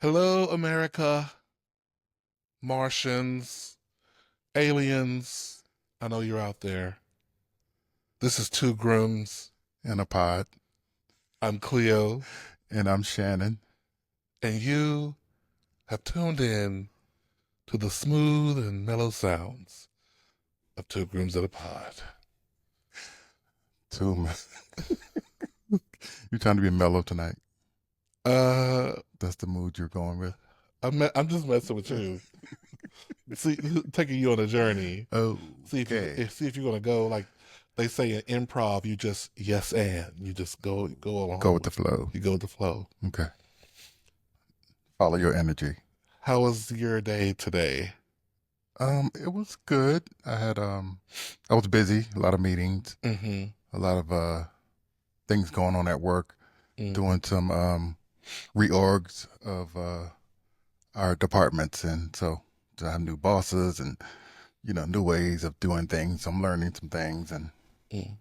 Hello, America, Martians, aliens. I know you're out there. This is Two Grooms. In a pod. I'm Cleo, And I'm Shannon. and you have tuned in to the smooth and mellow sounds of Two Grooms in a Pod. You're trying to be mellow tonight. Uh, That's the mood you're going with. I'm just messing with you. See, taking you on a journey. Oh, See if you're gonna go like they say in improv. You just yes and you just go along. Go with the flow. You go with the flow. Okay. Follow your energy. How was your day today? It was good. I was busy, a lot of meetings, Mm-hmm. a lot of things going on at work, Mm. doing some reorgs of our departments, and so I have new bosses and new ways of doing things. I'm learning some things, and Mm.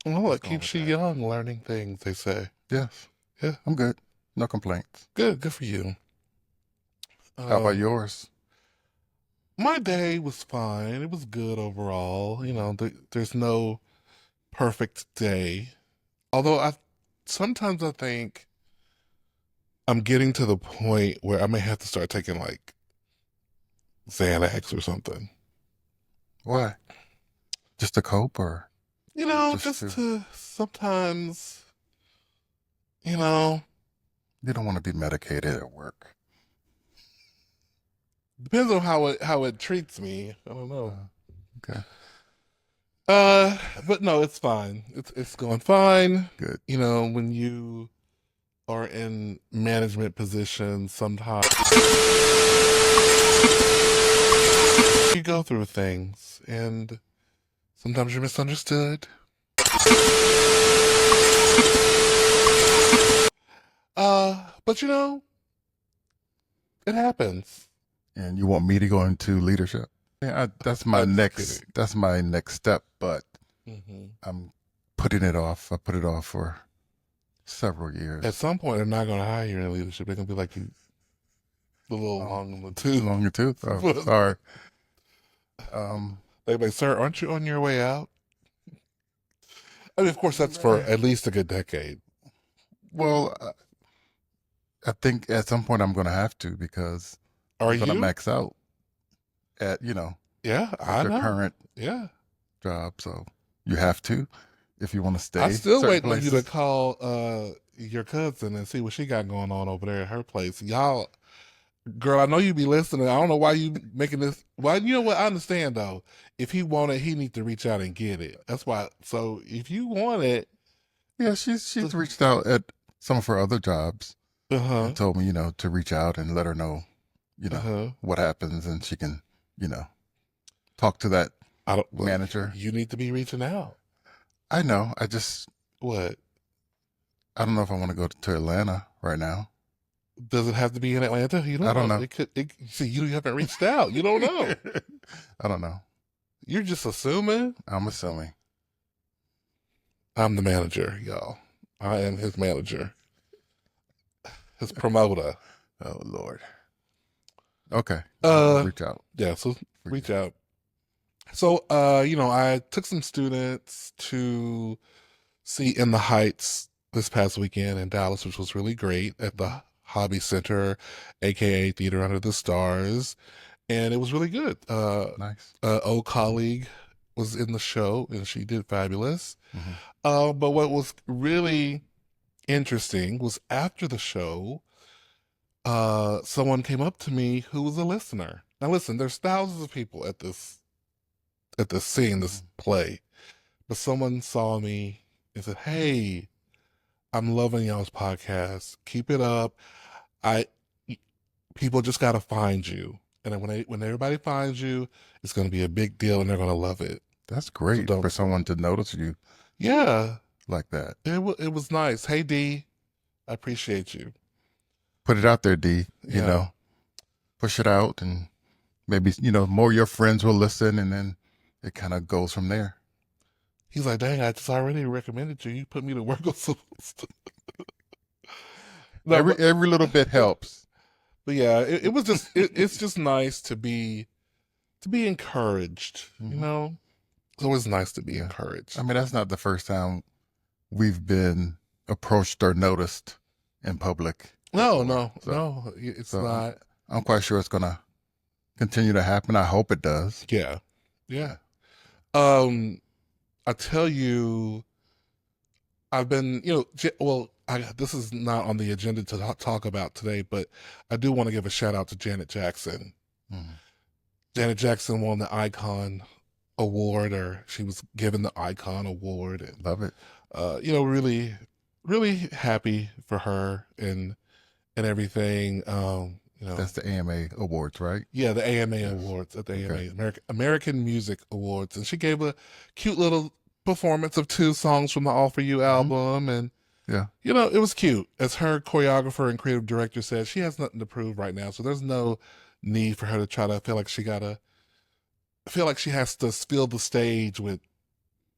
Well, it going keeps with you that. young, learning things, they say. Yes, Yeah, I'm good. No complaints. good for you. How about yours? My day was fine. It was good overall. There's no perfect day. Although sometimes I think I'm getting to the point where I may have to start taking like Xanax or something. Why? Just to cope, or just Just to? to sometimes, you know, You don't want to be medicated at work. depends on how it treats me. I don't know. Okay, But no, it's fine. It's going fine. good. When you are in management positions, sometimes you go through things and sometimes you're misunderstood. But it happens. And you want me to go into leadership? Yeah, that's my I'm just next. kidding. That's my next step, but Hmm. I'm putting it off. I put it off for several years. At some point, they're not going to hire you in leadership. They're going to be like you, the little Oh, long in the tooth. long your tooth. Oh, sorry. Um, They're like, sir, aren't you on your way out? I mean, of course, that's for at least a good decade. well, I think at some point I'm going to have to, because Are you're going to you? max out at Yeah, I your know. current Yeah. job, so you have to if you want to I stay still certain waiting on you to places. call your cousin and see what she got going on over there at her place. Y'all, girl, I know you be listening. I don't know why you making this. Well, you know what? I understand though. If he want it, he need to reach out and get it. That's why. So if you want it, Yeah, she's reached out at some of her other jobs uh huh, and told me, to reach out and let her know, uh huh. what happens, and she can, talk to that I don't. Well, manager. you need to be reaching out. I know. What I don't know if I want to go to Atlanta right now. does it have to be in Atlanta? You I don't don't know. know. It could. See, you haven't reached out. You don't know. I don't know. You're just assuming. I'm assuming. I'm the manager, y'all. I am his manager, his promoter. Oh Lord. Okay. I'll Uh, reach out yeah. So for you. reach out. So, I took some students to see In the Heights this past weekend in Dallas, which was really great at the Hobby Center, aka Theater Under the Stars, and it was really good. Nice. Old colleague was in the show, and she did fabulous. Hmm. But what was really interesting was after the show, someone came up to me who was a listener. Now, listen, there's thousands of people at this scene, this play, but someone saw me and said, "Hey, I'm loving y'all's podcast. Keep it up. I People just gotta find you, and then when everybody finds you, it's gonna be a big deal, and they're gonna love it. That's So great don't." for someone to notice you Yeah, like that. it was nice. Hey D, I appreciate you. Put it out there, D. Yeah. Push it out, and maybe more of your friends will listen, and then it kind of goes from there. He's like, dang, I just already recommended you. You put me to work on some stuff. No, Every but every little bit helps. But yeah, it was just it's just nice to be encouraged. You Hmm. know, it's always nice to be Yeah. I encouraged. mean, that's not the first time we've been approached or noticed in public No, before. no, So, no, it's so not. I'm quite sure it's gonna continue to happen. I hope it does. Yeah, yeah. Yeah. Um, I tell you, I've been, well, this is not on the agenda to talk about today, but I do want to give a shout out to Janet Jackson. Mhm. Janet Jackson won the Icon Award, or she was given the Icon Award, and Love it. really, really happy for her and everything. That's the AMA awards, right? Yeah, the AMA Yes. Awards at the Okay. AMA American Music Awards, and she gave a cute little performance of two songs from the All For You Hmm. album, and Yeah. it was cute. As her choreographer and creative director said, she has nothing to prove right now, so there's no need for her to try to feel like she has to fill the stage with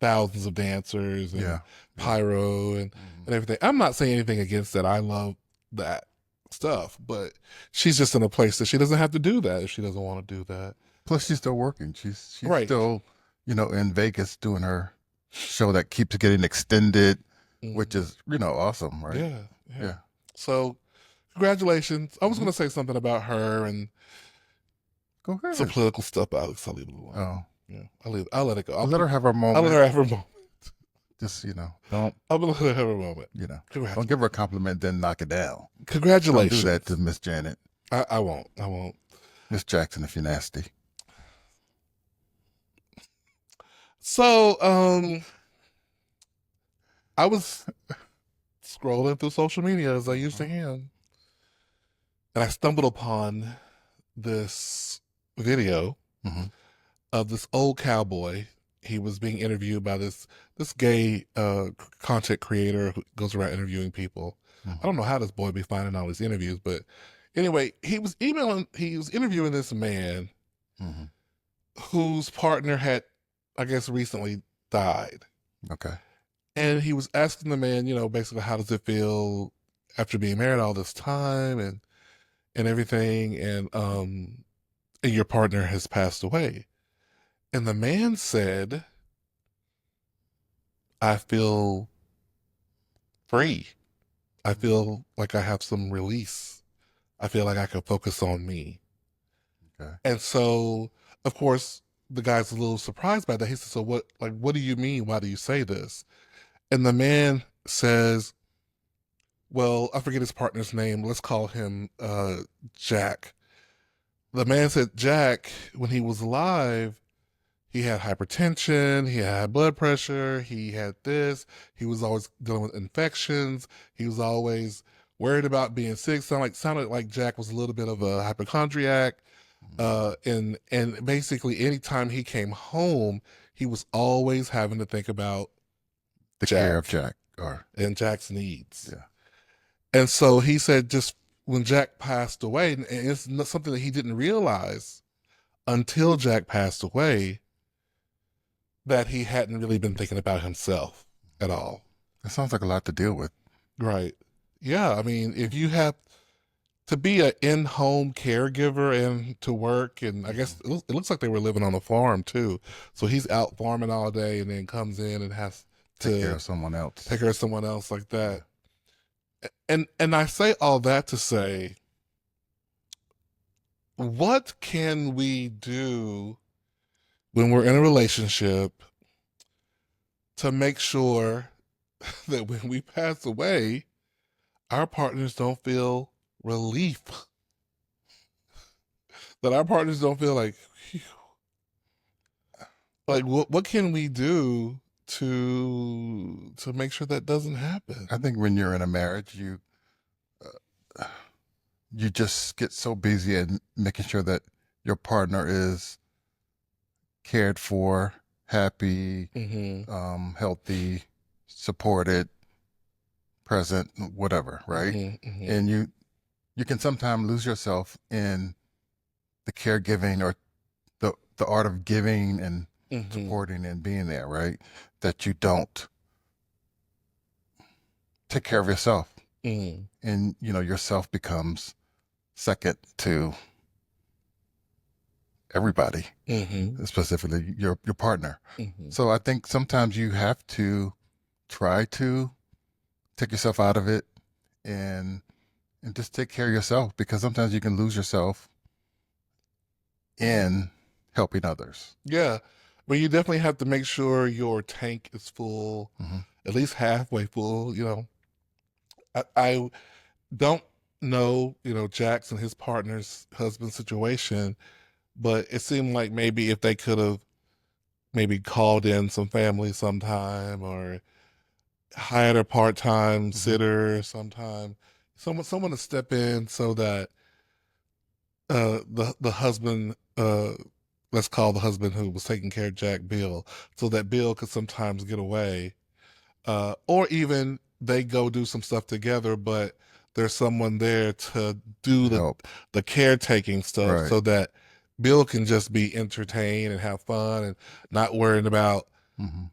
thousands of dancers and Yeah. Yeah. pyro Hmm. and everything. I'm not saying anything against that. I love that stuff, but she's just in a place that she doesn't have to do that if she doesn't want to do that. Plus, she's still working. She's Right. still, in Vegas doing her show that keeps getting extended, which Mhm. is awesome, right? Yeah. Yeah. Yeah. So congratulations. I was Hmm. going to say something about her and Go some ahead. political stuff, but I'll leave it alone. Oh, Yeah. I'll let it go. let her have her I'll let moment. her have her moment. Just don't I'm going to let her have her moment. don't give her a compliment, then knock it down. Don't do that to Congratulations. Miss Janet, I won't. I won't. Miss Jackson, if you're nasty. So, I was scrolling through social media as I used to Mhm. am, and I stumbled upon this video Mhm. of this old cowboy. He was being interviewed by this gay content creator who goes around interviewing people. I Mhm. don't know how this boy be finding all these interviews, but anyway, he was interviewing this man Mhm. whose partner had, I guess, recently died. Okay. And he was asking the man, basically, how does it feel after being married all this time and everything, and your partner has passed away. And the man said, I feel free. I Mhm. feel like I have some release. I feel like I can focus on me. Okay. And so, of course, the guy's a little surprised by that. He says, so what do you mean? Why do you say this? And the man says, well, I forget his partner's name. Let's call him Jack. The man said Jack, when he was alive, he had hypertension, he had blood pressure, he had this, he was always dealing with infections, he was always worried about being sick. Sounded like Jack was a little bit of a hypochondriac. Mhm. And basically anytime he came home, he was always having to think about The care of Jack Jack, or and Jack's needs. yeah. And so he said, just when Jack passed away, and it's something that he didn't realize until Jack passed away, that he hadn't really been thinking about himself at all. That sounds like a lot to deal with. Right. Yeah. I mean, if you have to be an in-home caregiver and to work, and I guess Mhm. it looks like they were living on a farm too. So he's out farming all day and then comes in and has Take care to of someone take else. care of someone else like Yeah. that. And I say all that to say, what can we do when we're in a relationship to make sure that when we pass away, our partners don't feel relief, that our partners don't feel like, "Phew." Like what can we do to make sure that doesn't happen? I think when you're in a marriage, uh, you just get so busy at making sure that your partner is cared for, happy, Mm-hmm. healthy, supported, present, whatever, right? Mm-hmm. Mm-hmm. And you can sometimes lose yourself in the caregiving, or the art of giving and Mm-hmm. supporting and being there, right? That you don't take care of yourself, Mm-hmm. and yourself becomes second to everybody, Mm-hmm. specifically your partner. Mm-hmm. So I think sometimes you have to try to take yourself out of it and just take care of yourself, because sometimes you can lose yourself in helping others. Yeah. But you definitely have to make sure your tank is full, Hmm. at least halfway full. I don't know, Jack's and his partner's husband situation, but it seemed like maybe if they could have maybe called in some family sometime or hired a part-time Hmm. sitter sometime, someone to step in so that the husband, let's call the husband who was taking care of Jack Bill, so that Bill could sometimes get away, or even they go do some stuff together, but there's someone there to do To the help. the caretaking stuff, Right. so that Bill can just be entertained and have fun and not worrying about Hmm.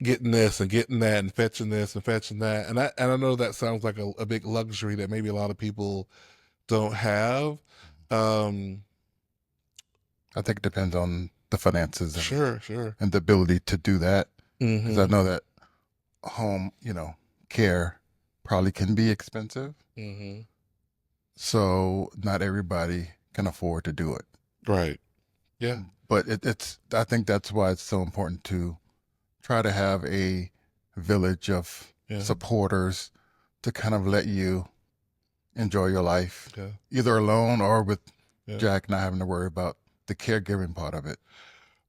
getting this and getting that and fetching this and fetching that. And I know that sounds like a big luxury that maybe a lot of people don't have. Um, I think it depends on the finances sure, sure. and the ability to do that. Because I Mm-hmm. know that home, care probably can be expensive. Mm-hmm. So not everybody can afford to do it. Right. Yeah. But I think that's why it's so important to try to have a village of Yeah. supporters to kind of let you enjoy your life, Yeah. either alone or with Yeah. Jack not having to worry about the caregiving part of it.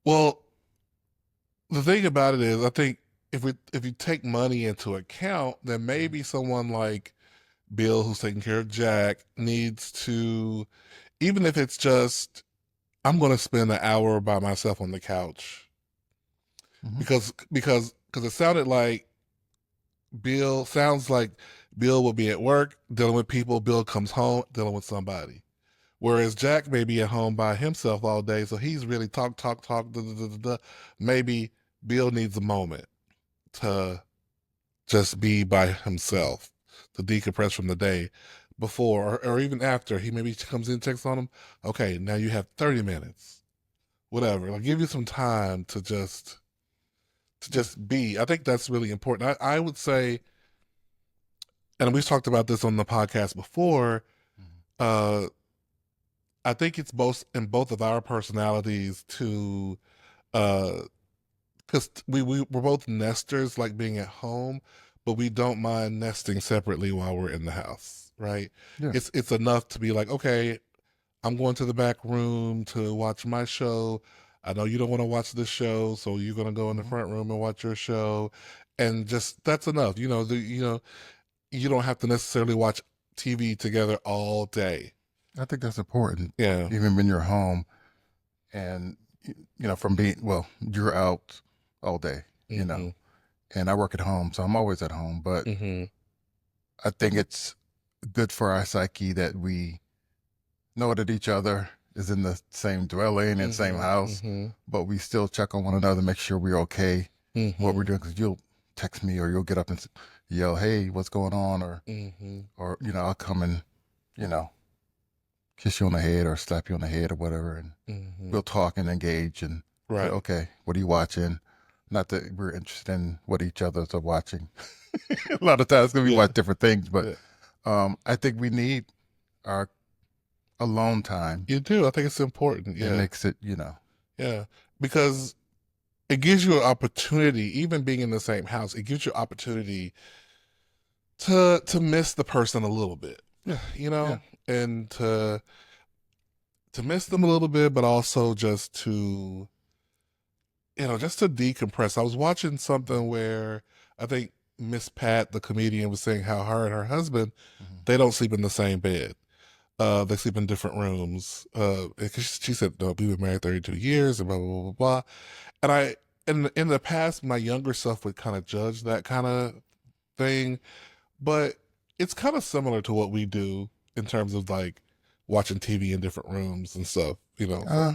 Well, the thing about it is, I think if you take money into account, then maybe someone like Bill, who's taking care of Jack, needs to, even if it's just, I'm going to spend an hour by myself on the couch, Hmm. because it sounds like Bill will be at work dealing with people. Bill comes home dealing with somebody. Whereas Jack may be at home by himself all day, so he's really talk, talk, talk. Da, da, da, da, da. Maybe Bill needs a moment to just be by himself, to decompress from the day before or even after. He maybe comes in, checks on him. Okay, now you have 30 minutes, whatever. Like give you some time to Yeah. just be. I think that's really important. I would say, and we've talked about this on the podcast before. Uh, I think it's both in both of our personalities to, because we're both nesters, like being at home, but we don't mind nesting separately while we're in the house, right? Yeah. It's enough to be like, okay, I'm going to the back room to watch my show. I know you don't want to watch this show, so you're going to go in the Hmm. front room and watch your show, and just that's enough. You don't have to necessarily watch TV together all day. I think that's important, Yeah. even when you're home and, from being, well, you're out all day, Mm-hmm. and I work at home, so I'm always at home. But Mm-hmm. I think it's good for our psyche that we know that each other is in the same dwelling and same Mm-hmm. house, Mm-hmm. but we still check on one another, make sure we're okay, what we're Mm-hmm. doing. Because you'll text me or you'll get up and yell, "Hey, what's going on?" Mm-hmm. Or I'll come and you know kiss you on the head or slap you on the head or whatever, and Mm-hmm. we'll talk and engage and say, Right. "Okay, what are you watching?" Not that we're interested in what each others are watching. A lot of times, because we Yeah. watch different things, but Yeah. I think we need our alone time. You do. I think it's important. It Yeah. makes it, Yeah. Because it gives you an opportunity, even being in the same house, it gives you opportunity to miss the person a little bit, yeah, you yeah. know, and to miss them a little bit, but also just to decompress. I was watching something where I think Miss Pat, the comedian, was saying how her and her husband, Hmm. they don't sleep in the same bed. They sleep in different rooms. Because she said, no, we've been married 32 years and blah, blah, blah, blah, blah. And in the past, my younger self would kind of judge that kind of thing, but it's kind of similar to what we do in terms of like watching TV in different rooms and stuff.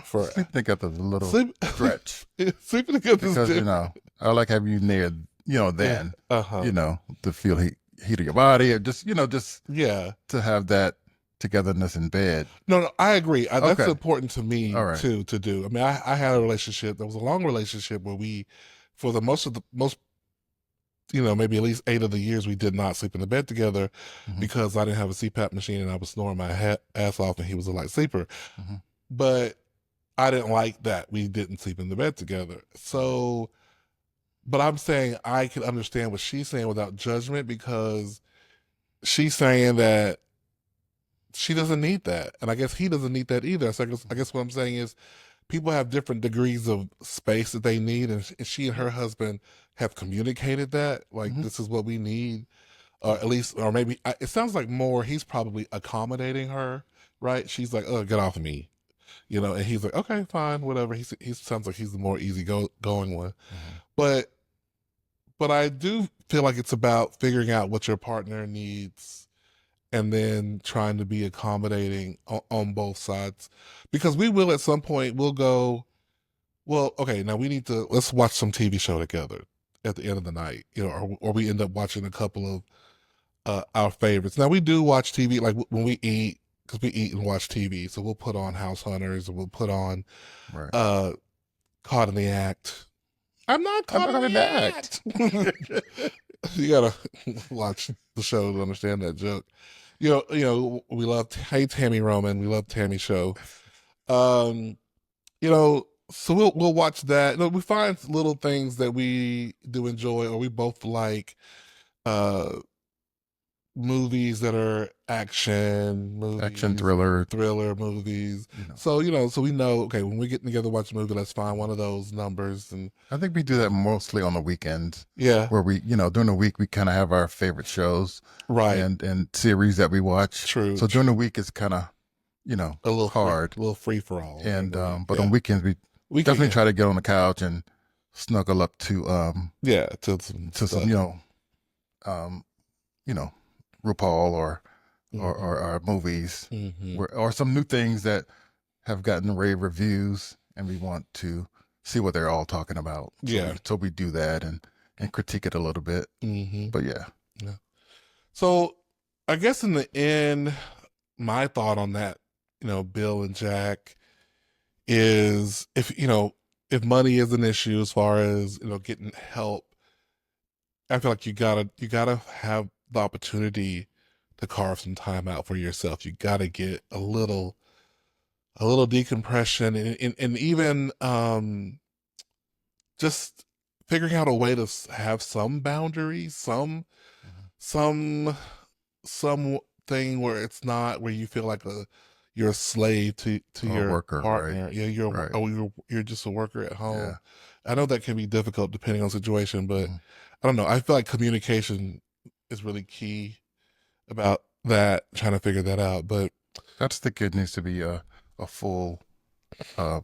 For Sleep together is a little sleep, stretch sleeping together is because different. I like having you near, Yeah. then, Uh huh. to feel heat of your body, or just, just Yeah. to have that togetherness in bed. No, no, I agree. That's Okay. important to me All right. too to do. I mean, I had a relationship that was a long relationship where we, for the most, maybe at least 8 of the years, we did not sleep in the bed together Mm-hmm. because I didn't have a CPAP machine and I was snoring my ass off and he was a light sleeper. Mm-hmm. But I didn't like that we didn't sleep in the bed together. Right. So, but I'm saying I can understand what she's saying without judgment because she's saying that she doesn't need that, and I guess he doesn't need that either. So I guess what I'm saying is people have different degrees of space that they need, and she and her husband have communicated that like Mm-hmm. this is what we need, or at least, or maybe it sounds like more he's probably accommodating her, right? She's like, "Oh, get off of me," and he's like, "Okay, fine, whatever." He sounds like he's the more easy going one, Mm-hmm. but I do feel like it's about figuring out what your partner needs and then trying to be accommodating on both sides, because we will at some point we'll go, well, okay, now let's watch some TV show together at the end of the night, or we end up watching a couple of our favorites. Now we do watch TV like when we eat, because we eat and watch TV, so we'll put on House Hunters and we'll put on Right. uh Caught in the Act. I'm not I'm caught not in gonna the act. act. You gotta watch the show to understand that joke. We love Hey Tammy Roman, we love Tammy show. Um, so we'll watch that. We find little things that we do enjoy or we both like. Uh, Movies that are action Action movies, thriller. thriller movies. You know. So we know, okay, when we get together to watch a movie, let's find one of those numbers and I think we do that mostly on the weekends, yeah, where we, during the week we kind of have our favorite shows right, and series that we watch. true, So during the true. week it's kind of, A hard. little free for all during And the week. but on Yeah, weekends we we could, definitely yeah, try to get on the couch and snuggle up yeah, to some to some stuff. um you know RuPaul Hmm. or movies Hmm. or some new things that have gotten rave reviews and we want to see what they're all talking about. Yeah. So we do that and critique it a little bit. Hmm. But yeah. Yeah. So I guess in the end, my thought on that, Bill and Jack is if money is an issue as far as getting help, I feel like you gotta have the opportunity to carve some time out for yourself. You gotta get a little decompression and even just figuring out a way to have some boundaries, Mhm. some some thing where it's not where you feel like you're a slave to Or a your worker, right? partner. Yeah, Right. you're just a worker at Yeah. home. I know that can be difficult depending on the situation, but Mhm. I don't know. I feel like communication is really key about that, trying to figure that out. But That's the kid needs to be a full uh,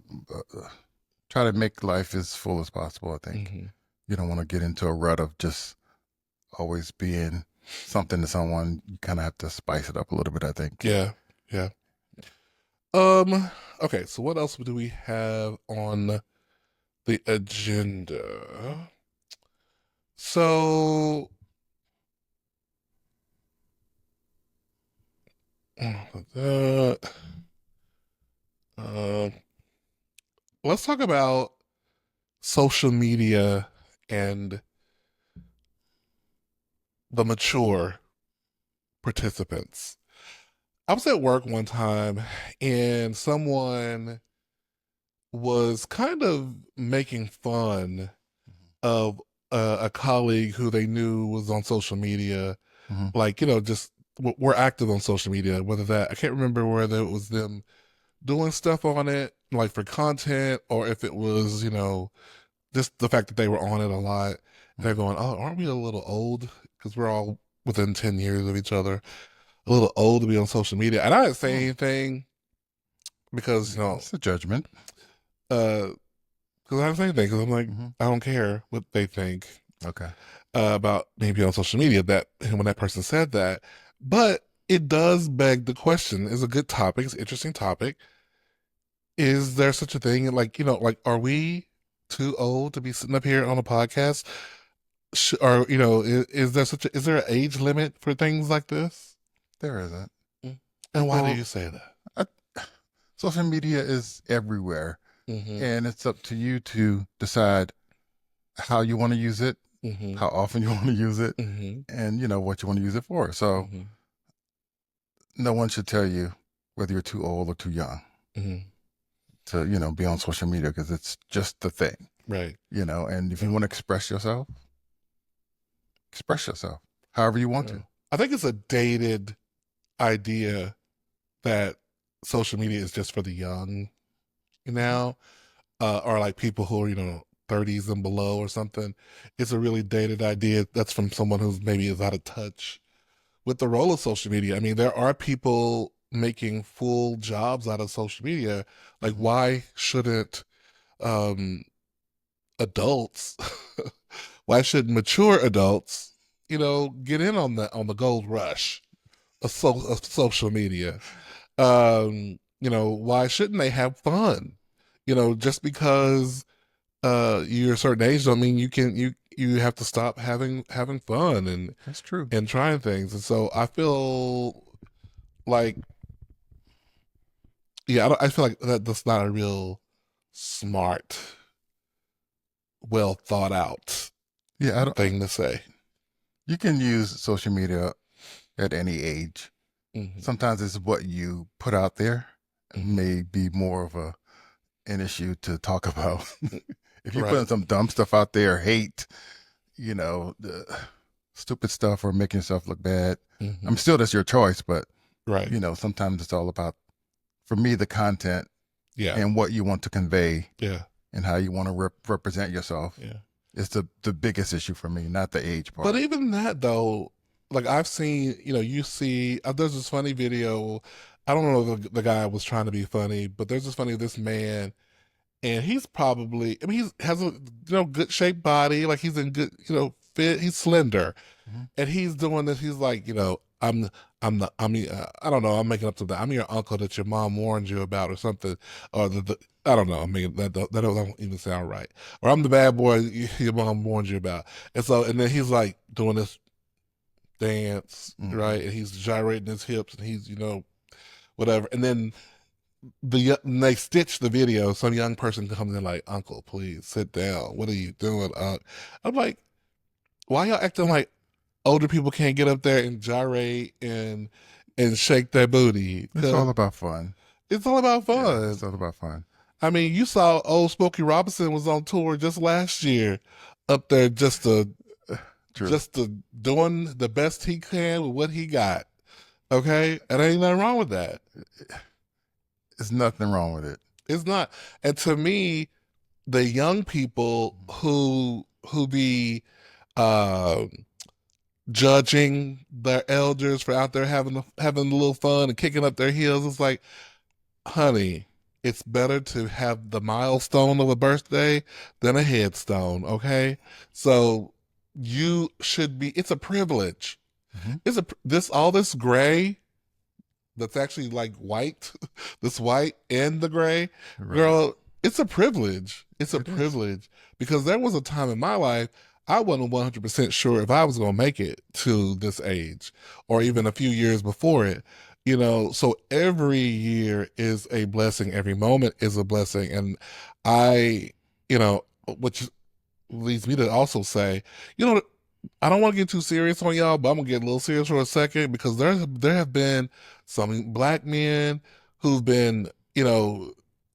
try to make life as full as possible, I think. mhm. You don't want to get into a rut of just always being something to someone. You kind of have to spice it up a little bit, I think. Yeah, yeah. Um. Okay. So what else do we have on the agenda? So, uh, uh, let's talk about social media and the mature participants. I was at work one time and someone was kind of making fun of a colleague who they knew was on social media, Mm-hmm. like, just were active on social media, whether that, I can't remember whether it was them doing stuff on it, like for content, or if it was, just the fact that they were on it a lot. And they're going, oh, aren't we a little old? Because we're all within 10 years of each other, a little old to be on social media. And I didn't say Oh, anything because, it's a judgment. uh, because I didn't say anything because I'm like, Mm-hmm. I don't care what they think Okay. about maybe on social media that when that person said that. But it does beg the question, is a good topic, it's an interesting topic. Is there such a thing like, like, are we too old to be sitting up here on a podcast? Or, is there an age limit for things like this? There isn't. Mm. And why do People, you say that? uh, social media is everywhere, Mm-hmm. and it's up to you to decide how you want to use it, Mm-hmm. how often you want to use it, Mm-hmm. and what you want to use it for. So Mm-hmm. no one should tell you whether you're too old or too young Mm-hmm. to be on social media, because it's just the thing, Right. and if you Yeah. want to express yourself however you want Yeah. to. I think it's a dated idea that social media is just for the young now, or like people who are 30s and below or something. It's a really dated idea. That's from someone who's maybe is out of touch with the role of social media. I mean, there are people making full jobs out of social media. Like, Mhm. why shouldn't um adults why should mature adults get in on the gold rush of social media? Why shouldn't they have fun? Just because you're a certain age don't mean you have to stop having fun That's true. and trying things. And so I feel like, yeah, I feel like that's not a real smart, well thought out Yeah, I don't, thing to say. you can use social media at any age. Hmm. Sometimes it's what you put out there Hmm. may be more of an issue to talk about. If you Right. putting some dumb stuff out there, hate, the stupid stuff, or making yourself look bad, Hmm. I'm still, that's your choice, but Right. sometimes it's all about, for me, the content Yeah. and what you want to convey Yeah. and how you want to represent yourself. Yeah. Is the biggest issue for me, not the age But part. even that though, like I've seen, you see, there's this funny video. I don't know if the guy was trying to be funny, but there's this funny this man, and he's probably, I mean, he's has a good shaped body, like he's in good fit, he's slender, Mhm. and he's doing this. He's like, I don't know, I'm making up something. I'm your uncle that your mom warned you about or something, or I don't know. I mean, that don't even sound right. Or I'm the bad boy your mom warned you about. And then he's like doing this dance, Mhm. right? And he's gyrating his hips, and he's whatever. And then they stitch the video. Some young person comes in like, "Uncle, please sit down. What are you doing, Unc?" I'm like, why y'all acting like older people can't get up there and gyrate and shake their booty? It's Cause all about fun. it's all about Yeah, fun. it's all about fun. I mean, you saw old Smokey Robinson was on tour just last year, up there True. just to doing the best he can with what he got. Okay, and ain't nothing wrong with that. There's nothing wrong with it. It's not. And to me, the young people who be um judging their elders for out there having a little fun and kicking up their heels, it's like, honey, it's better to have the milestone of a birthday than a headstone. Okay, so you should be. It's a privilege. Mhm. It's a this all this gray that's actually like white, this white and the gray, Right. girl, it's a privilege. It's a It is. privilege because there was a time in my life I wasn't 100% sure if I was going to make it to this age or Mhm. even a few years before it. So every year is a blessing, every moment is a blessing. And I, which leads me to also say, you know, I don't want to get too serious on y'all, but I'm gonna get a little serious for a second because there have been some black men who've been,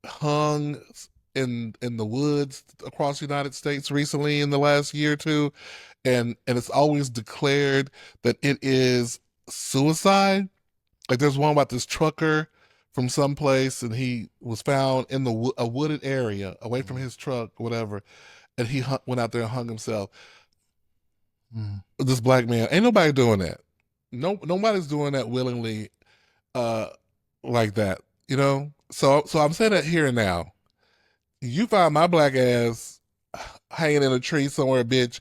hung in the woods across the United States recently in the last year or two, and it's always declared that it is suicide. Like there's one about this trucker from someplace, and he was found in a wooded area away from Mhm. his truck, whatever, and he went out there and hung himself. Mhm. This black man, ain't nobody doing that. No, nobody's doing that willingly, uh, like that. So I'm saying that here and now. You find my black ass hanging in a tree somewhere, bitch.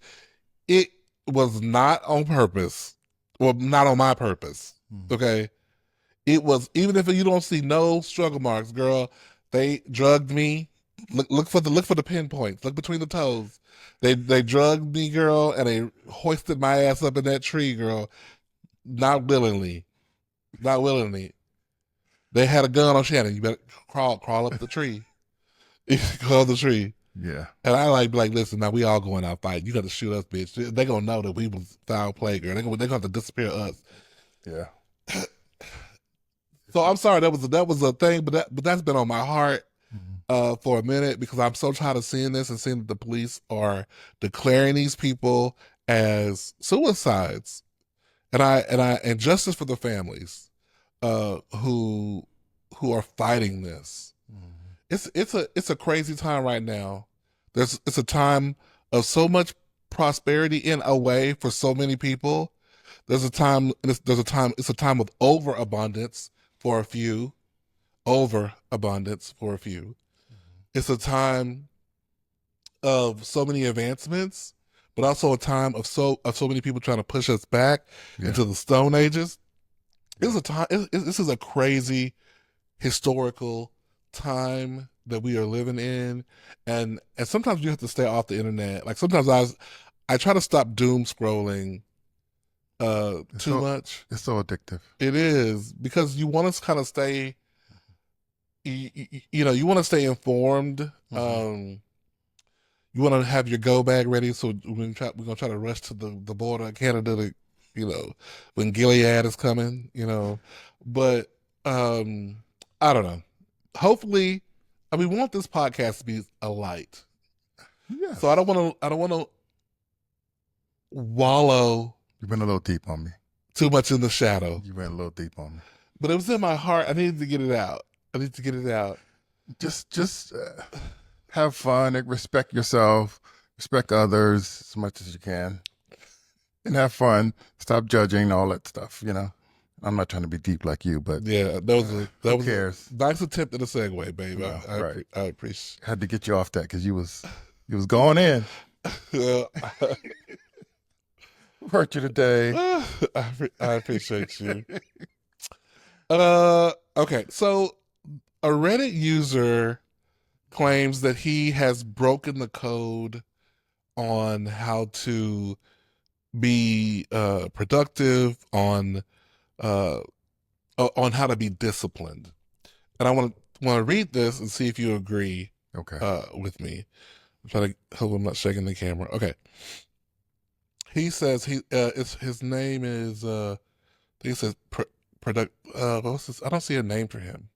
It was not on purpose. Well, not on my purpose. Mhm. Okay. It was, even if you don't see no struggle marks, girl. They drugged me. Look for the pinpoints. Look between the toes. They drugged me, girl, and they hoisted my ass up in that tree, girl. Not willingly. Not willingly. They had a gun on Shannon. You better crawl up the tree. Crawl up the tree. Yeah. And I be like, listen, now we all going out fighting. You got to shoot us, bitch. They gonna know that we was foul play, girl. They gonna have to disappear us. Yeah. So I'm sorry that was a thing, but that's been on my heart for a minute because I'm so tired of seeing this and seeing that the police are declaring these people as suicides, and justice for the families who are fighting this. It's a crazy time right now. It's a time of so much prosperity in a way for so many people. It's a time of overabundance for a few, overabundance for a few. It's a time of so many advancements, but also a time of so many people trying to push us back into the Stone Ages. This is a time. This is a crazy historical time that we are living in, and sometimes you have to stay off the internet. Like sometimes I try to stop doom scrolling too much. It's so addictive. It is because you want to kind of stay, you know, you want to stay informed. You want to have your go bag ready, so we're gonna try to rush to the border of Canada to, you know, when Gilead is coming, you know. But I don't know. Hopefully, I mean, we want this podcast to be a light. Yeah. So I don't want to wallow. You've been a little deep on me. Too much in the shadow. You went a little deep on me. But it was in my heart. I needed to get it out. Just have fun and respect yourself, respect others as much as you can, and have fun. Stop judging all that stuff. You know, I'm not trying to be deep like you, but yeah, that was cares? A nice attempt at a segue, baby. No, right. I appreciate. Had to get you off that because you was going in. Hurt you today. I appreciate you. Okay, so a Reddit user claims that he has broken the code on how to be productive, on how to be disciplined, and I want to read this and see if you agree. Okay. With me. I'm trying to hope I'm not shaking the camera. Okay. He says his name is he says product what's this? I don't see a name for him.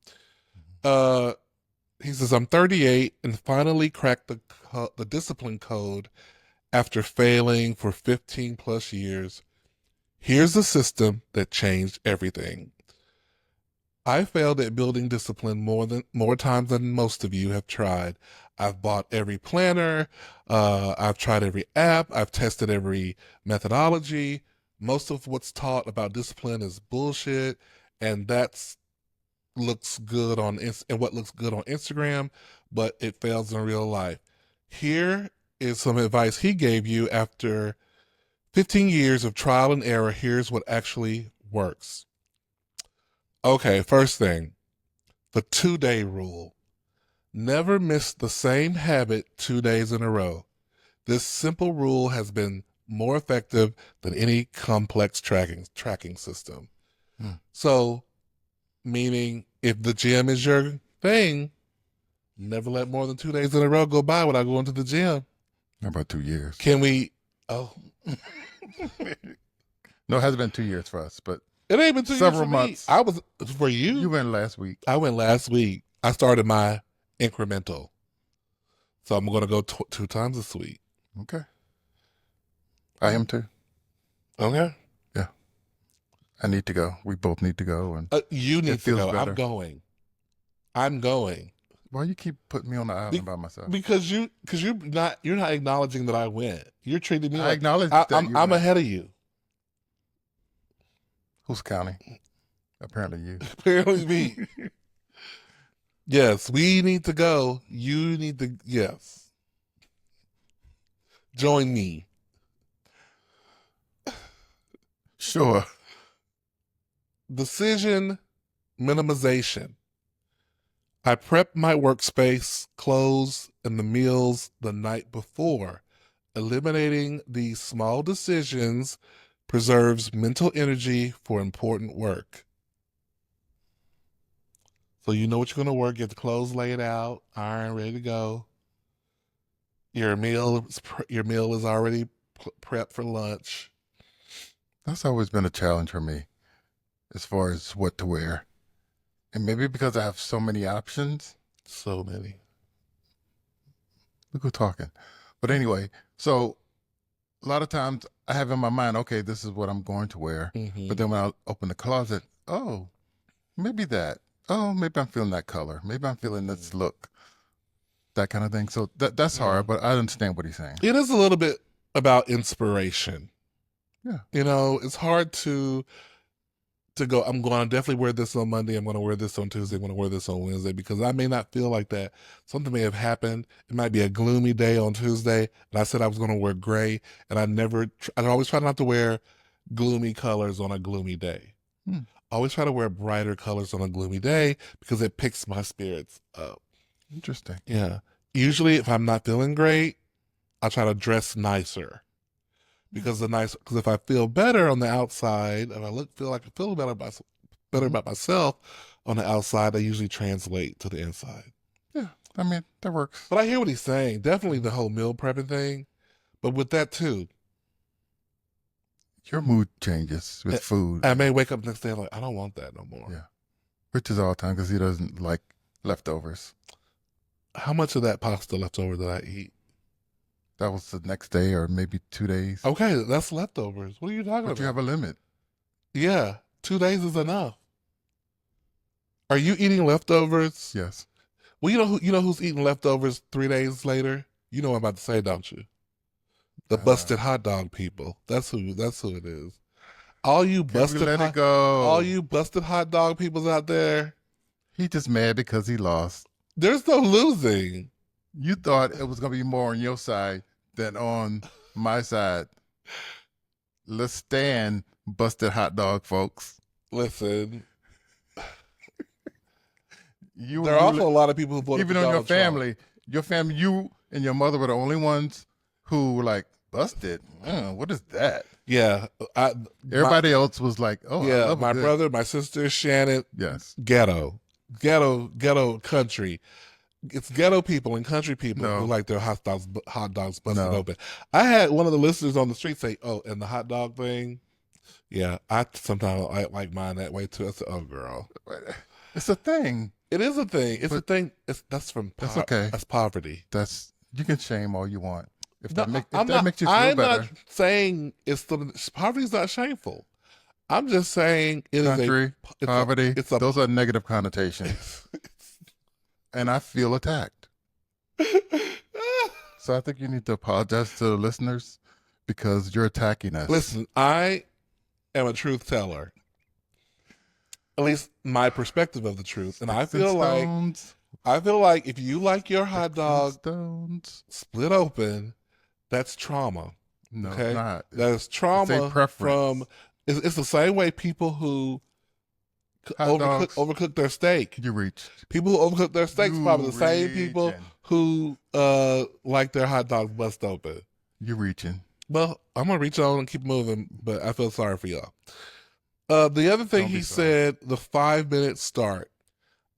He says I'm 38 and finally cracked the discipline code after failing for 15 plus years. Here's the system that changed everything. I failed at building discipline more times than most of you have tried. I've bought every planner. I've tried every app. I've tested every methodology. Most of what's taught about discipline is bullshit, and looks good on Instagram, but it fails in real life. Here is some advice he gave you after 15 years of trial and error. Here's what actually works. Okay, first thing, the 2-day rule. Never miss the same habit 2 days in a row. This simple rule has been more effective than any complex tracking system. So, meaning if the gym is your thing, never let more than 2 days in a row go by without going to the gym. How about 2 years? Can we? Oh, no, it hasn't been 2 years for us, but it ain't been 2 years several for months. Me. I was for you. You went last week. I went last week. I started my incremental, so I'm going to go 2 times this week. Okay. I am too. Okay. Yeah. I need to go. We both need to go, and you need to go. Better. I'm going. Why you keep putting me on the island by myself? Because you're not acknowledging that I went. You're treating me. I acknowledge that I'm ahead of you. Who's counting? Apparently you. Apparently me. Yes, we need to go. You need to. Yes. Join me. Sure. Decision minimization. I prep my workspace, clothes, and the meals the night before. Eliminating these small decisions preserves mental energy for important work. So you know what you're gonna wear. Get the clothes laid out, iron, ready to go. Your meal is already prepped for lunch. That's always been a challenge for me as far as what to wear. And maybe because I have so many options. So many. Look who's talking. But anyway, so a lot of times I have in my mind, okay, this is what I'm going to wear. Mm-hmm. But then when I open the closet, oh, maybe that. Oh, maybe I'm feeling that color. Maybe I'm feeling this look. That kind of thing. So that's hard, but I understand what he's saying. It is a little bit about inspiration. Yeah. You know, it's hard to go, I'm going to definitely wear this on Monday. I'm going to wear this on Tuesday. I'm going to wear this on Wednesday because I may not feel like that. Something may have happened. It might be a gloomy day on Tuesday. And I said I was going to wear gray. And I always try not to wear gloomy colors on a gloomy day. I always try to wear brighter colors on a gloomy day because it picks my spirits up. Interesting. Yeah. Usually if I'm not feeling great, I try to dress nicer. Because if I feel better on the outside, and I feel better about myself on the outside, I usually translate to the inside. Yeah, I mean that works. But I hear what he's saying. Definitely the whole meal prepping thing, but with that too, your mood changes with food. I may wake up the next day like I don't want that no more. Yeah, which is all the time because he doesn't like leftovers. How much of that pasta leftover that I eat? That was the next day or maybe 2 days. Okay, that's leftovers. What are you talking about? But you have a limit. Yeah, 2 days is enough. Are you eating leftovers? Yes. Well, you know who's eating leftovers 3 days later? You know what I'm about to say, don't you? The busted hot dog people. That's who it is. All you busted hot dog peoples out there. He just mad because he lost. There's no losing. You thought it was gonna be more on your side than on my side. Let's stand busted hot dog, folks. Listen. There are also a lot of people who voted even for on Donald Trump. Your family, you and your mother were the only ones who were like, busted. What is that? Yeah. Everybody else was like, oh, yeah, I love my it. brother, my sister, Shannon. Yes. Ghetto country. It's ghetto people and country people who like their hot dogs busted open. I had one of the listeners on the street say, oh, and the hot dog thing. Yeah, I sometimes I like mine that way too. I said, oh, girl. It's a thing. It is a thing. It's a thing. That's okay. That's poverty. You can shame all you want. If that makes you feel I'm better. I'm not saying poverty's not shameful. I'm just saying poverty. Those are negative connotations. And I feel attacked. So I think you need to apologize to the listeners because you're attacking us. Listen, I am a truth teller. At least my perspective of the truth. And I feel like if you like your hot dog split open, that's trauma. No, okay? It's not. That is trauma it's a preference. It's the same way people who overcook their steak. You reach. People who overcook their steaks probably the same people who like their hot dogs bust open. You're reaching. Well, I'm gonna reach on and keep moving, but I feel sorry for y'all. The other thing he said, the 5-minute start.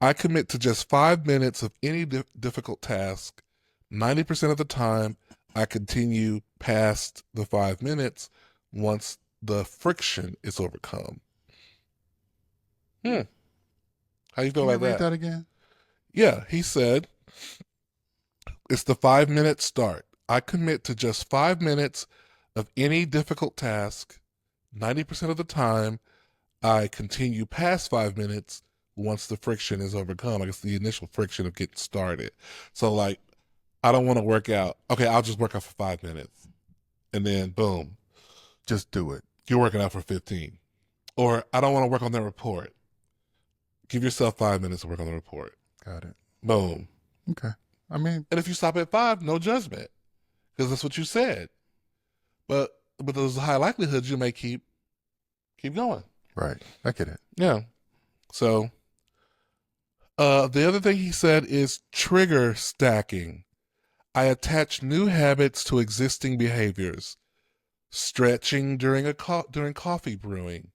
I commit to just 5 minutes of any difficult task. 90% of the time, I continue past the 5 minutes once the friction is overcome. How you feel about that? Read that again? Yeah, he said, it's the 5-minute start. I commit to just 5 minutes of any difficult task. 90% of the time, I continue past 5 minutes once the friction is overcome. I guess the initial friction of getting started. So like, I don't want to work out. Okay, I'll just work out for 5 minutes. And then boom. Just do it. You're working out for 15. Or I don't want to work on that report. Give yourself 5 minutes to work on the report. Got it. Boom. Okay. I mean. And if you stop at 5, no judgment. Because that's what you said. But there's a high likelihood you may keep going. Right. I get it. Yeah. So, the other thing he said is trigger stacking. I attach new habits to existing behaviors. Stretching during coffee brewing.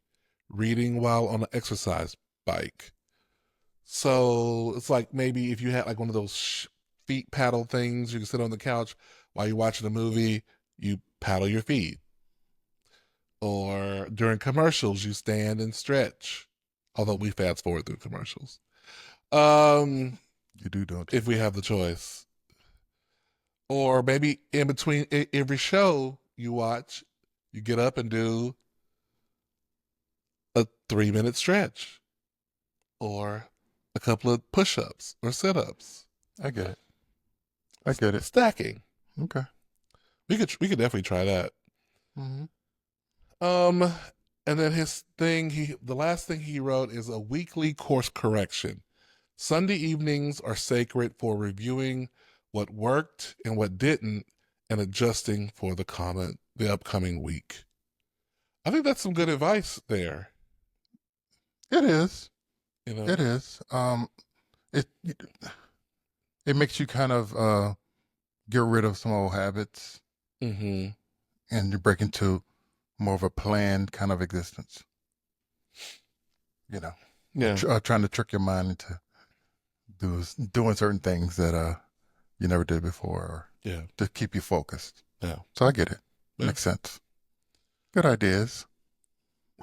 Reading while on an exercise bike. So it's like maybe if you had like one of those feet paddle things, you can sit on the couch while you're watching a movie, you paddle your feet. Or during commercials, you stand and stretch. Although we fast forward through commercials. Um, You do, don't you? if we have the choice. Or maybe in between every show you watch, you get up and do a 3 minute stretch or a couple of push ups or sit ups. I get it. I get it. Stacking. Okay. We could definitely try that. Hmm. Um, and then the last thing he wrote is a weekly course correction. Sunday evenings are sacred for reviewing what worked and what didn't and adjusting for the upcoming week. I think that's some good advice there. It is. You know, It is. It it makes you kind of get rid of some old habits, mm-hmm. and you break into more of a planned kind of existence. You know, Yeah, trying to trick your mind into doing certain things that you never did before, or yeah, to keep you focused. yeah. So I get it. Yeah. Makes sense. Good ideas.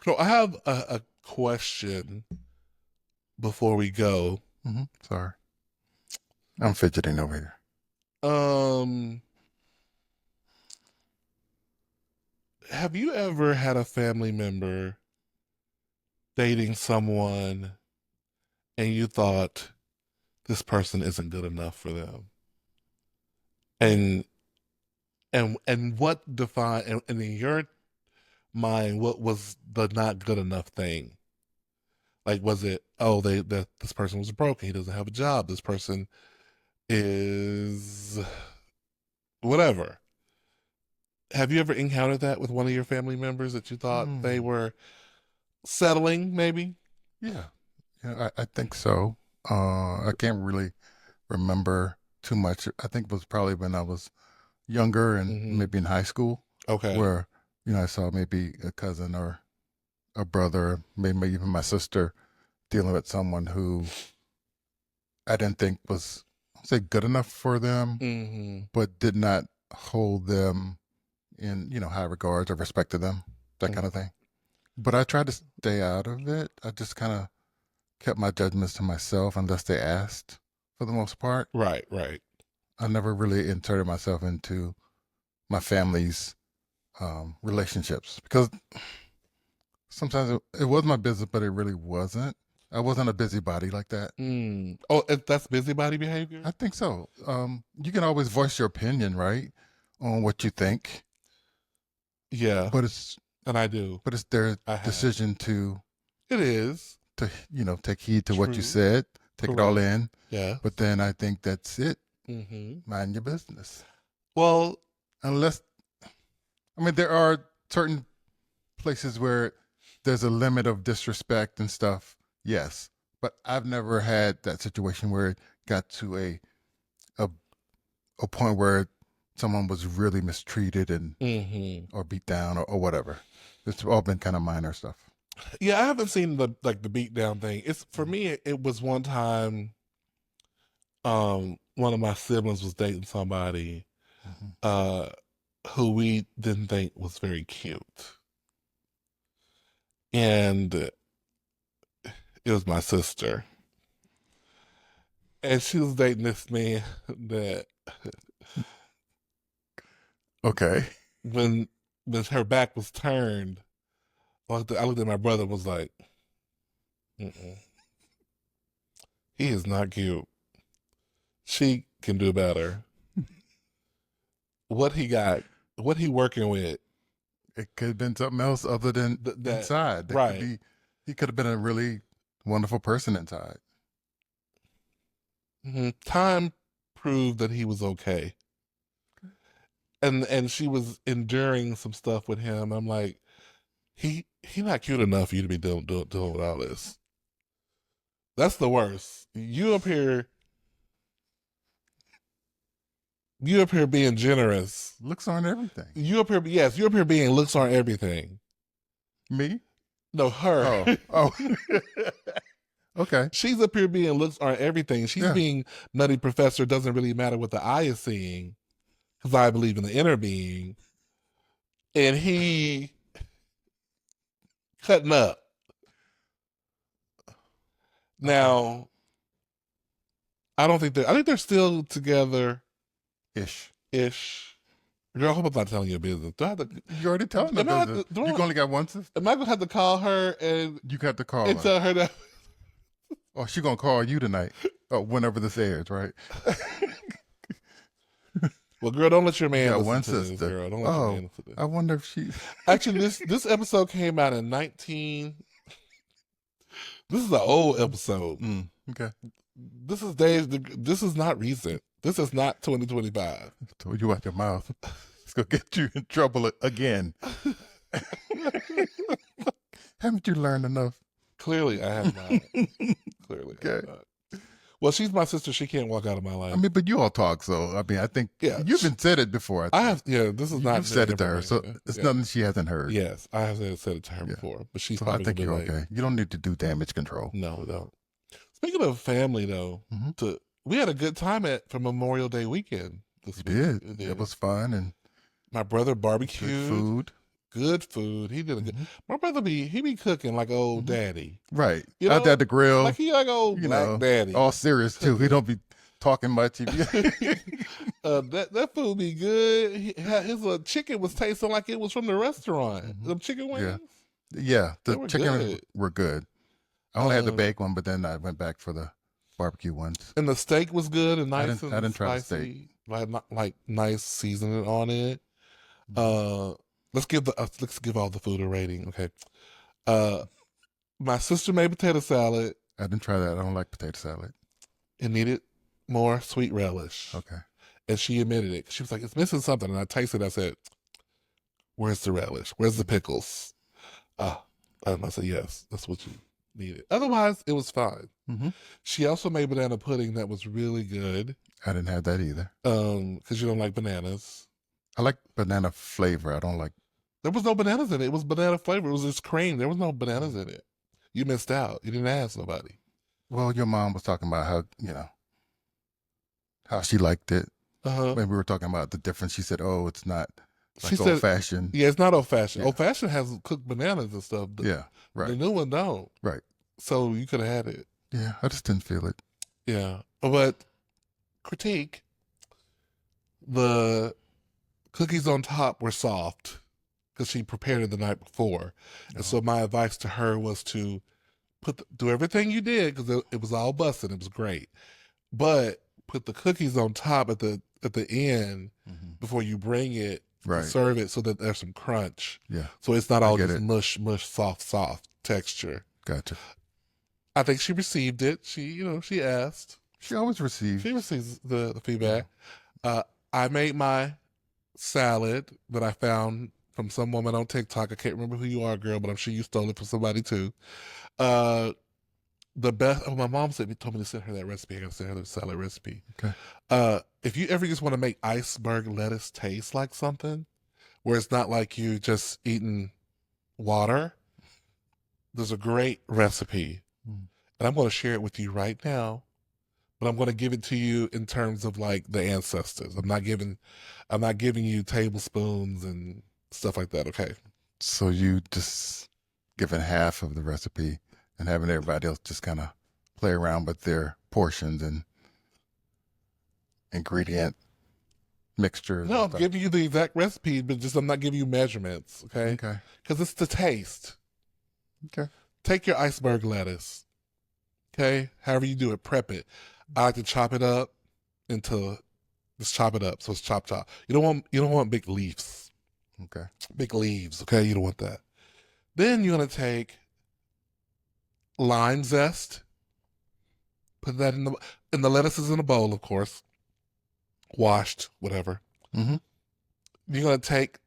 So I have a question before we go. Sorry, I'm fidgeting over here. Um, have you ever had a family member dating someone and you thought this person isn't good enough for them? And what defined and in your mind, what was the not good enough thing? Like, was it, oh, that this person was broken, he doesn't have a job, this person is whatever. Have you ever encountered that with one of your family members that you thought they were settling, maybe? Yeah, yeah, I think so. I can't really remember too much. I think it was probably when I was younger and Mm-hmm. maybe in high school, Okay. where I saw maybe a cousin or a brother, maybe even my sister, dealing with someone who I didn't think was, say, good enough for them, Mm-hmm. but did not hold them in high regards or respected them, that kind of thing. But I tried to stay out of it. I just kind of kept my judgments to myself unless they asked, for the most part. Right, right. I never really inserted myself into my family's relationships, because sometimes it was my business, but it really wasn't. I wasn't a busybody like that. Oh, that's busybody behavior? I think so. You can always voice your opinion, right, on what you think, Yeah, but it's and I do. their I have. decision to It is. take heed to what you True. said, take it all Correct. in. Yeah. But then I think that's it. Mm-hmm. Mind your business. Well, Unless, I mean, there are certain places where there's a limit of disrespect and stuff. Yes, but I've never had that situation where it got to a a point where someone was really mistreated and mm-hmm. or beat down or whatever. It's all been kind of minor stuff. Yeah, I haven't seen the beat down thing. It's for me. It was one time. One of my siblings was dating somebody, Mm-hmm. uh, who we didn't think was very cute, and it was my sister, and she was dating this man that Okay. when her back was turned, I looked at my brother and was like, mm-mm. He is not cute. She can do better. What he got, what he working with, It could have been something else other than inside. That right. could be, he could have been a really wonderful person inside. Mm-hmm. Time proved that he was okay, and she was enduring some stuff with him. I'm like, he not cute enough for you to be dealing with all this. That's the worst. You up here being generous. Looks aren't everything. You up here being looks aren't everything. Me? No, her. Oh. Okay. She's up here being looks are everything. She's Yeah. being nutty professor. Doesn't really matter what the eye is seeing because I believe in the inner being. And he cutting up. Okay. Now, I don't think I think they're still together Ish. ish. Girl, I hope I'm not telling your business. Do I have to, You already telling the am I, business. You only got one sister. am I gonna have to call her You got to call and her. tell her that? Oh, she gonna call you tonight. Oh, whenever this airs, right? Well, girl, don't let your You man got listen one to this, sister. girl. Don't let your man Oh, listen to this. I wonder if she. Actually, this episode came out in 19. This is an old episode. Okay. This is days. This is not recent. This is not 2025. Told you out your mouth. It's gonna get you in trouble again. Haven't you learned enough? Clearly, I have not. Clearly, I have Okay. not. Well, she's my sister. She can't walk out of my life. I mean, but you all talk, so I mean, I think Yeah, you've been said it before. I have. Yeah, this is not. You've said it to her, different, so yeah. it's Yeah. nothing she hasn't heard. Yes, I have said it to her Yeah. before, but she's So I probably think gonna you're be like, okay. You don't need to do damage control. no, we don't. Speaking of family, though, Mhm. we had a good time for Memorial Day weekend this You week. did. We It was fun and My brother good barbecued. food. Good food. He did a good. My brother he be cooking like old daddy. Right. You Out know, there at the grill. like he like old you black know, daddy. all serious too. He don't be talking much. He be- That food be good. His chicken was tasting like it was from the restaurant. Them chicken wings. yeah, They the were chicken good. were good. I only had the Um, baked one, but then I went back for the barbecue ones. And the steak was good and I nice didn't and try the spicy, like nice seasoning on it. Let's give all the food a rating. Okay. My sister made potato salad. I didn't try that. I don't like potato salad. It needed more sweet relish. Okay. And she admitted it. She was like, it's missing something. And I tasted it. I said, where's the relish? Where's the pickles? And I said, yes, that's what you needed. Otherwise, it was fine. She also made banana pudding that was really good. I didn't have that either. Because you don't like bananas. I like banana flavor. I don't like. There was no bananas in it. It was banana flavor. It was just cream. There was no bananas in it. You missed out. You didn't ask nobody. Well, your mom was talking about how how she liked it. When we were talking about the difference, she said, "Oh, it's not like old fashioned." Yeah, it's not old fashioned. Yeah. Old fashioned has cooked bananas and stuff. Yeah, right. The new one don't. Right. So you could have had it. Yeah, I just didn't feel it. Yeah, but critique. The cookies on top were soft because she prepared it the night before, and so my advice to her was to do everything you did because it was all busted. It was great, but put the cookies on top at the end before you bring it. Right. Serve it so that there's some crunch. Yeah. So it's not all just it. mush, soft texture. Gotcha. I think she received it. She asked. She always receives. She receives the feedback. I made my salad that I found from some woman on TikTok. I can't remember who you are, girl, but I'm sure you stole it from somebody too. The best. Oh, my mom told me to send her that recipe. I gotta send her the salad recipe. Okay. If you ever just want to make iceberg lettuce taste like something, where it's not like you just eating water, there's a great recipe, and I'm going to share it with you right now. But I'm going to give it to you in terms of like the ancestors. I'm not giving you tablespoons and stuff like that. Okay. So you just giving half of the recipe and having everybody else just kind of play around with their portions and ingredient mixtures. No, I'm giving you the exact recipe, but I'm not giving you measurements. Okay. Okay. Because it's the taste. Okay. Take your iceberg lettuce. Okay. However you do it, prep it. I like to chop it up just chop it up. So it's chop. You don't want big leaves. Okay. Big leaves. Okay. You don't want that. Then you're going to take lime zest, put that in the lettuce is in a bowl, of course, washed, whatever. You're going to take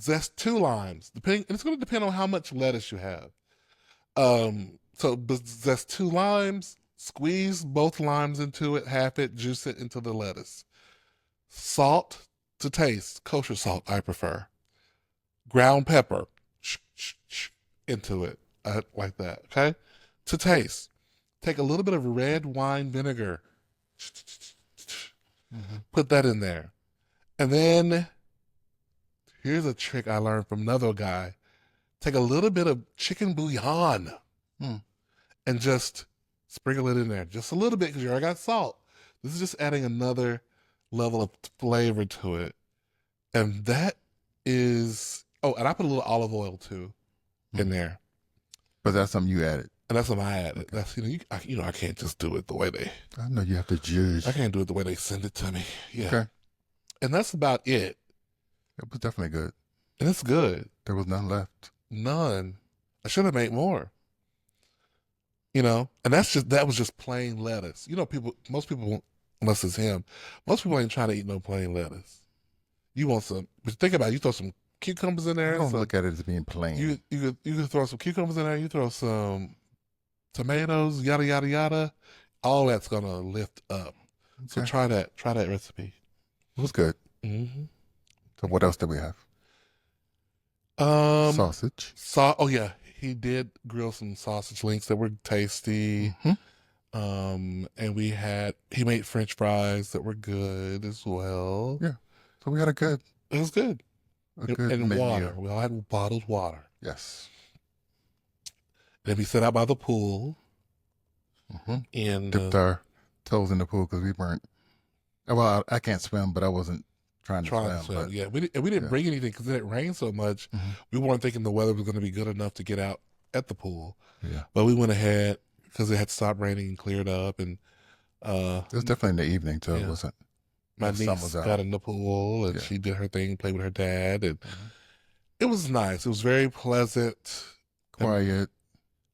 zest 2 limes, it's going to depend on how much lettuce you have. So zest 2 limes, squeeze both limes into it, half it, juice it into the lettuce. Salt to taste, kosher salt I prefer. Ground pepper, into it, like that, okay? To taste. take a little bit of red wine vinegar, Mm-hmm. put that in there. And then here's a trick I learned from another guy. Take a little bit of chicken bouillon Mm. and just sprinkle it in there. Just a little bit because you already got salt. This is just adding another level of flavor to it. And that is, oh, and I put a little olive oil too in there. But that's something you added. And that's something I added. Okay. That's, I can't just do it the way they, I know you have to judge. I can't do it the way they send it to me. Yeah. Okay. And that's about it. It was definitely good. And it's good. There was none left. None. I should have made more. And that was just plain lettuce. Most people, unless it's him, most people ain't trying to eat no plain lettuce. You want some, but think about it, you throw some cucumbers in there. I don't look at it as being plain. You could throw some cucumbers in there, you throw some tomatoes, yada, yada, yada. All that's going to lift up. So Okay. try that recipe. It was good. Mm-hmm. So what else did we have? Sausage. Oh yeah, he did grill some sausage links that were tasty. Mm-hmm. And he made French fries that were good as well. Yeah. So we had it was good. good And menu. water. We all had bottled water. Yes. Then we sat out by the pool Mm-hmm. and Dipped our toes in the pool because we weren't. Well, I can't swim, but I wasn't trying to swim. But, yeah, we didn't bring anything because it rained so much. Mhm. We weren't thinking the weather was going to be good enough to get out at the pool. Yeah. But we went ahead because it had stopped raining and cleared up, and it was definitely in the evening, so Yeah. it wasn't. my the sun niece was out. got in the pool and Yeah. she did her thing, played with her dad, and Mhm. it was nice. It was very pleasant, Quiet,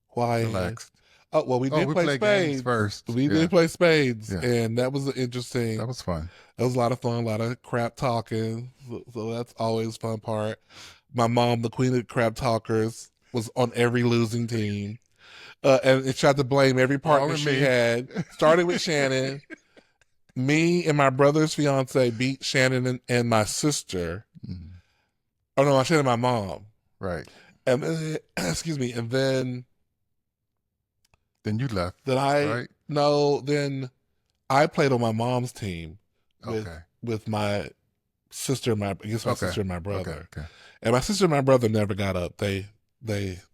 quiet. relaxed. Oh well, we did we play played games spades. first. We Yeah. did play spades, Yeah. and that was interesting. That was fun. It was a lot of fun, a lot of crap talking. So that's always a fun part. My mom, the queen of crap talkers, was on every losing team. And it tried to blame every partner with she me. had. Started with Shannon. Me and my brother's fiance beat Shannon and my sister. Mhm. Oh no, Shannon and my mom. Right. And then, excuse me. And then Then you left. then I played on my mom's team Okay. with my sister and my sister and my brother. Okay. And my sister and my brother never got up. They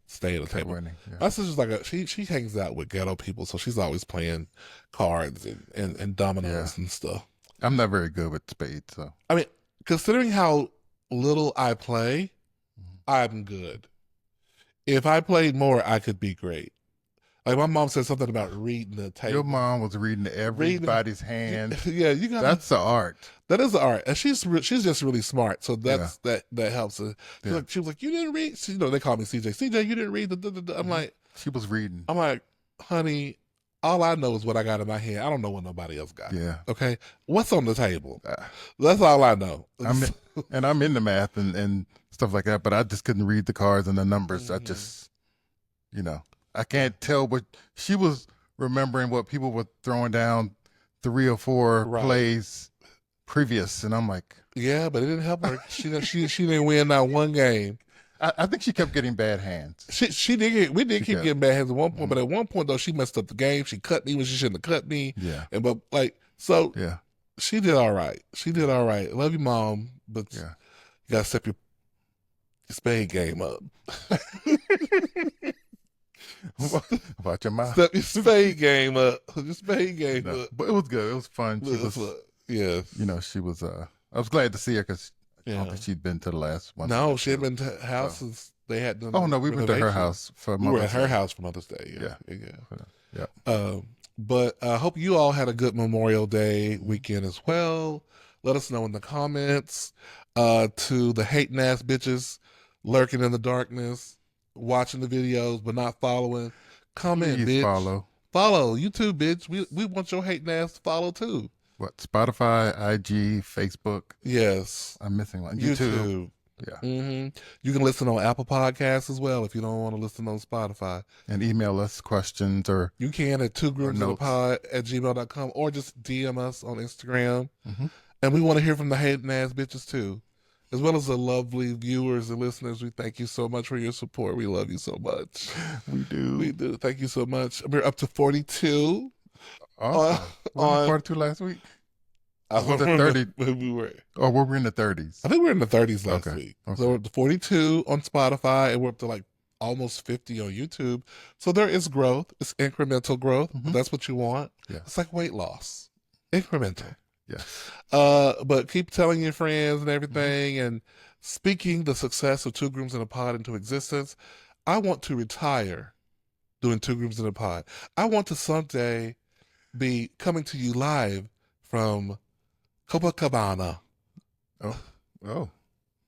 stayed at the Kept table. winning. Yeah. My sister's like she hangs out with ghetto people, so she's always playing cards and dominoes and stuff. I'm not very good with spades, so I mean, considering how little I play, Mhm. I'm good. If I played more, I could be great. Like my mom said something about reading the table. your mom was reading everybody's hand. Yeah, you got That's the art. that is the art, and she's just really smart. So that's that helps her. Yeah. She was like, "You didn't read." They call me CJ. CJ, you didn't read the. I'm like, She was reading. honey, all I know is what I got in my hand. I don't know what nobody else got. Yeah. Okay, what's on the table? Uh, That's all I know. I'm into math and stuff like that, but I just couldn't read the cards and the numbers. I Mhm. just, I can't tell what she was remembering what people were throwing down 3 or 4 Right. plays previous, and I'm like, Yeah, but it didn't help her. She didn't win not one game. I think she kept getting bad hands. She did. We did keep kept- getting bad hands at one point, Mhm. but at one point though, she messed up the game. She cut me when she shouldn't have cut me. Yeah, And so yeah, she did all right. She did all right. Love you, mom, but yeah. you gotta step your spade game up. About your mouth. Step your spade game up. Your spade game No, up. but it was good. It was fun. She was, Yeah. she was. I was glad to see her because Yeah. she'd been to the last one. No, she had been to houses. They had done. Oh no, we went to her renovation. house for We were at Mother's her Day. house for Mother's Day. Yeah. Yeah. But I hope you all had a good Memorial Day weekend as well. Let us know in the comments. To the hating ass bitches lurking in the darkness, watching the videos but not following. Comment, Please bitch. Follow you too, bitch. We want your hating ass to follow too. What? Spotify, IG, Facebook. Yes. I'm missing one. YouTube. Yeah. You can listen on Apple Podcasts as well if you don't want to listen on Spotify. And email us questions or You can at notes. twogroomspod@gmail.com or just DM us on Instagram. Mhm. And we want to hear from the hating ass bitches too. as well as the lovely viewers and listeners. We thank you so much for your support. We love you so much. We do. We do. Thank you so much. We're up to 42 Awesome. Wasn't it on 42 last week? I Was don't it 30? remember when we were. Or were we in the 30s? I think we were in the 30s last Okay. week. Okay. So we're up to 42 on Spotify, and we're up to like almost 50 on YouTube. So there is growth. It's incremental growth. Mhm. That's what you want. Yeah. It's like weight loss, incremental. Yes. But keep telling your friends and everything, and speaking the success of Two Grooms in a Pod into existence. I want to retire doing Two Grooms in a Pod. I want to someday be coming to you live from Copacabana. Oh.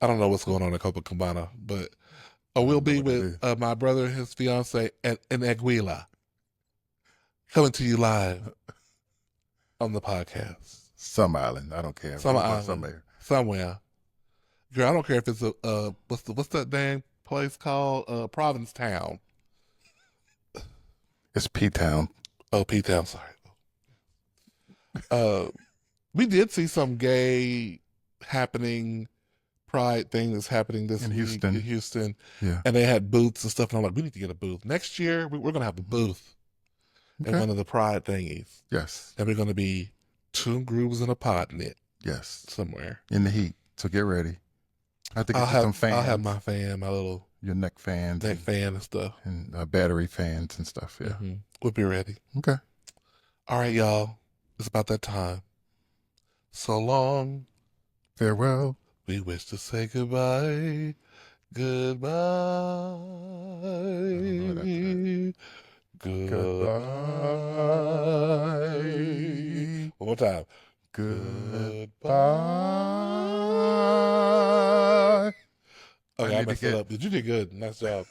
I don't know what's going on in Copacabana, but we'll be with my brother and his fiance in Aguila, coming to you live on the podcast. Some island. I don't care. Some We'll go island. Somewhere. Girl, I don't care if it's what's that dang place called? Provincetown. It's P-Town. Oh, P-Town, sorry. We did see some gay happening pride thing that's happening this In week Houston. in Houston. Yeah. And they had booths and stuff, and I'm like, we need to get a booth. Next year, we're going to have a booth at Okay. one of the pride thingies. Yes. And we're going to be Two Grooves in a Pod in it Yes. somewhere. In the heat. So get ready. I have to get you some fans. I'll have my fan, my little your neck fans. neck fan and stuff. And battery fans and stuff. Yeah. Mm-hmm. We'll be ready. Okay. All right, y'all. It's about that time. So long. Farewell. We wish to say goodbye. Goodbye. Goodbye. One more time. Goodbye. Okay, I messed it up. You did good. Nice job.